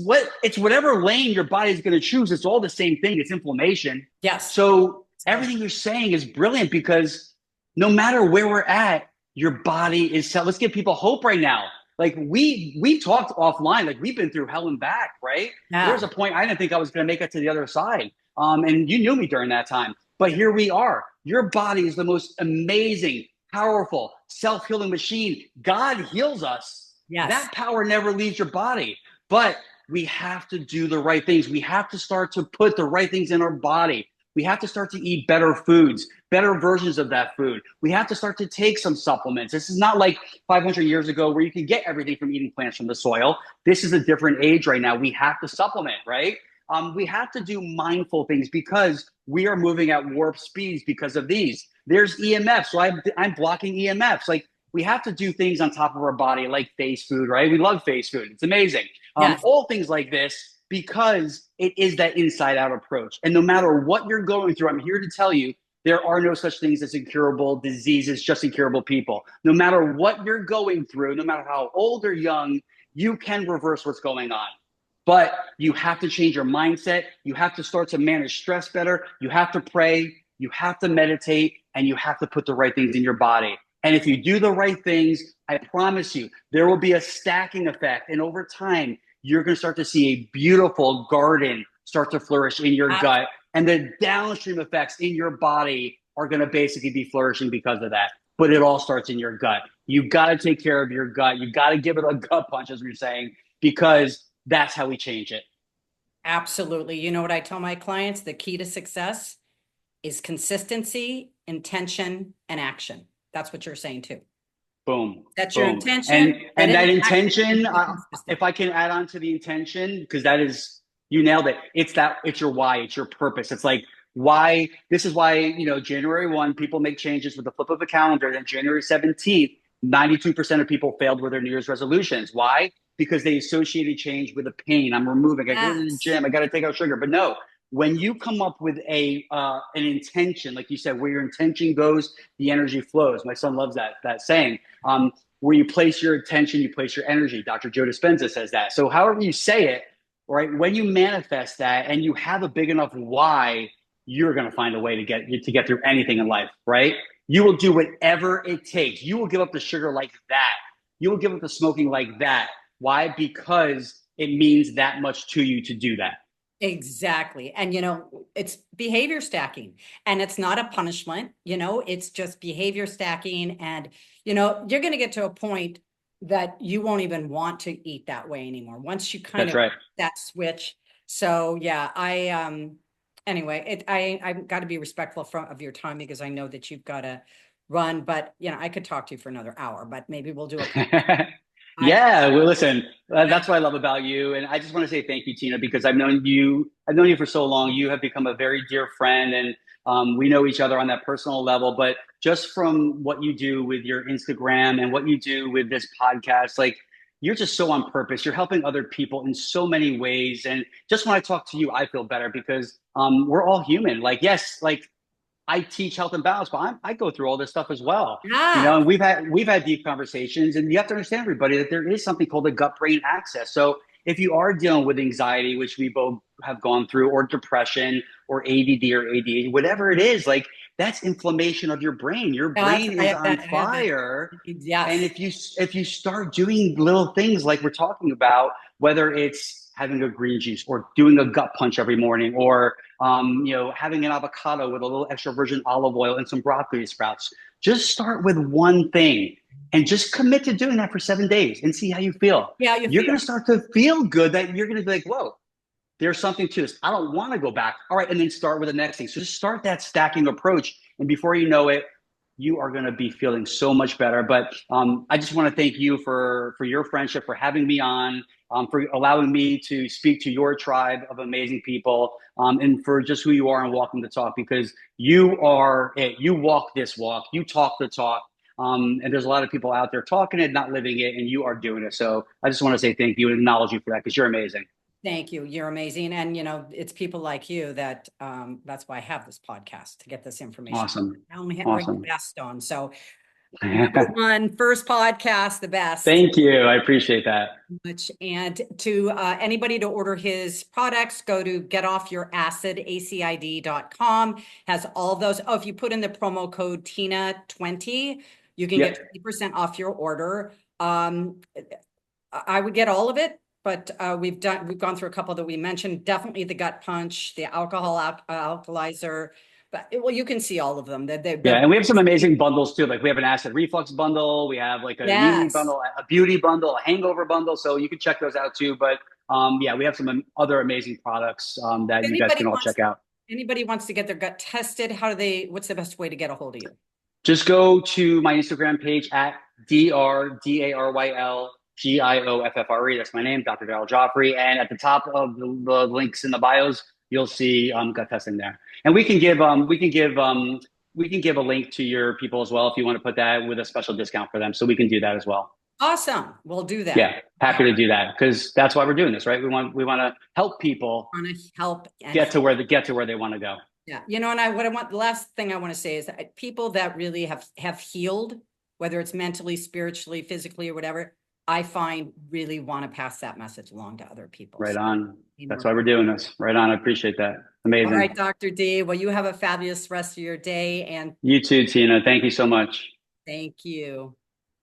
whatever lane your body is going to choose. It's all the same thing. It's inflammation. Yes. So everything you're saying is brilliant because no matter where we're at, your body is set. Let's give people hope right now. Like we talked offline, like we've been through hell and back, right? Yeah. There was a point I didn't think I was going to make it to the other side. And you knew me during that time, but here we are. Your body is the most amazing, powerful, self-healing machine. God heals us. Yes. That power never leaves your body, but we have to do the right things. We have to start to put the right things in our body. We have to start to eat better foods, better versions of that food. We have to start to take some supplements. This is not like 500 years ago where you can get everything from eating plants from the soil. This is a different age right now. We have to supplement, right? We have to do mindful things because we are moving at warp speeds because of these. There's EMFs, so I'm blocking EMFs. Like we have to do things on top of our body like face food, right? We love face food. It's amazing. Yes. All things like this because it is that inside out approach. And no matter what you're going through, I'm here to tell you, there are no such things as incurable diseases, just incurable people. No matter what you're going through, no matter how old or young, you can reverse what's going on. But you have to change your mindset. You have to start to manage stress better. You have to pray. You have to meditate. And you have to put the right things in your body. And if you do the right things, I promise you, there will be a stacking effect. And over time, you're going to start to see a beautiful garden start to flourish in your gut. And the downstream effects in your body are going to basically be flourishing because of that. But it all starts in your gut. You've got to take care of your gut. You've got to give it a gut punch, as we're saying, because that's how we change it. Absolutely. You know what I tell my clients? The key to success is consistency, intention, and action. That's what you're saying too. Boom. That's boom. your intention. And that intention, if I can add on to the intention, because that is, you nailed it. It's your why, it's your purpose. It's like why, this is why, January 1, people make changes with the flip of a calendar. Then January 17th, 92% of people failed with their New Year's resolutions. Why? Because they associated change with a pain. I'm removing, I go to the gym, I got to take out sugar. But no, when you come up with an intention, like you said, where your intention goes, the energy flows. My son loves that saying. Where you place your attention, you place your energy. Dr. Joe Dispenza says that. So however you say it, right, when you manifest that and you have a big enough why, you're going to find a way to get through anything in life, right? You will do whatever it takes. You will give up the sugar like that. You will give up the smoking like that. Why? Because it means that much to you to do that. Exactly. And, it's behavior stacking, and it's not a punishment, it's just behavior stacking. And, you're going to get to a point that you won't even want to eat that way anymore. Once you kind of that switch. So yeah, anyway, I've got to be respectful of your time because I know that you've got to run, but I could talk to you for another hour, but maybe we'll do it. Yeah, well, listen, that's what I love about you. And I just want to say thank you, Tina, because I've known you for so long. You have become a very dear friend, and we know each other on that personal level. But just from what you do with your Instagram and what you do with this podcast, like, you're just so on purpose. You're helping other people in so many ways. And just when I talk to you, I feel better because we're all human. Like, yes, like, I teach health and balance, but I go through all this stuff as well. Yeah. And we've had deep conversations, and you have to understand, everybody, that there is something called the gut-brain axis. So if you are dealing with anxiety, which we both have gone through, or depression, or ADD or ADHD, whatever it is, like, that's inflammation of your brain. Your brain is on fire. Yes. And if you start doing little things like we're talking about, whether it's having a green juice or doing a gut punch every morning or, having an avocado with a little extra virgin olive oil and some broccoli sprouts. Just start with one thing and just commit to doing that for 7 days and see how you feel. Yeah, you You're feel. going to start to feel good that you're going to be like, whoa, there's something to this. I don't want to go back. All right. And then start with the next thing. So just start that stacking approach. And before you know it, you are going to be feeling so much better. But I just want to thank you for your friendship, for having me on, for allowing me to speak to your tribe of amazing people, and for just who you are and walking the talk, because you are it. You walk this walk. You talk the talk. And there's a lot of people out there talking it, not living it, and you are doing it. So I just want to say thank you and acknowledge you for that because you're amazing. Thank you. You're amazing. And, it's people like you that, that's why I have this podcast to get this information. Awesome. I only have bring the Awesome. best on. So number one, first podcast, the best. Thank you. I appreciate that. Much. And to anybody to order his products, go to getofyouracid.com. Has all those. Oh, if you put in the promo code Tina20, you can get 20% off your order. I would get all of it, but we've gone through a couple that we mentioned. Definitely the gut punch, the alcohol alkalizer. But well, you can see all of them. Yeah, and we have some amazing bundles too. Like we have an acid reflux bundle, we have like an immunity bundle, a beauty bundle, a hangover bundle. So you can check those out too. But yeah, we have some other amazing products that you guys can all check out. Anybody wants to get their gut tested, what's the best way to get a hold of you? Just go to my Instagram page at DRDARYLGIOFFRE. That's my name, Dr. Daryl Gioffre. And at the top of the links in the bios, you'll see gut testing there. And we can give a link to your people as well if you want to put that with a special discount for them. So we can do that as well. Awesome. We'll do that. Yeah, happy to do that because that's why we're doing this, right? We want to help people get to where they want to go. Yeah. And the last thing I want to say is that people that really have healed, whether it's mentally, spiritually, physically, or whatever, I find really want to pass that message along to other people. Right on. That's why we're doing this. Right on. I appreciate that. Amazing. All right, Dr. D. Well, you have a fabulous rest of your day. And you too, Tina. Thank you so much. Thank you.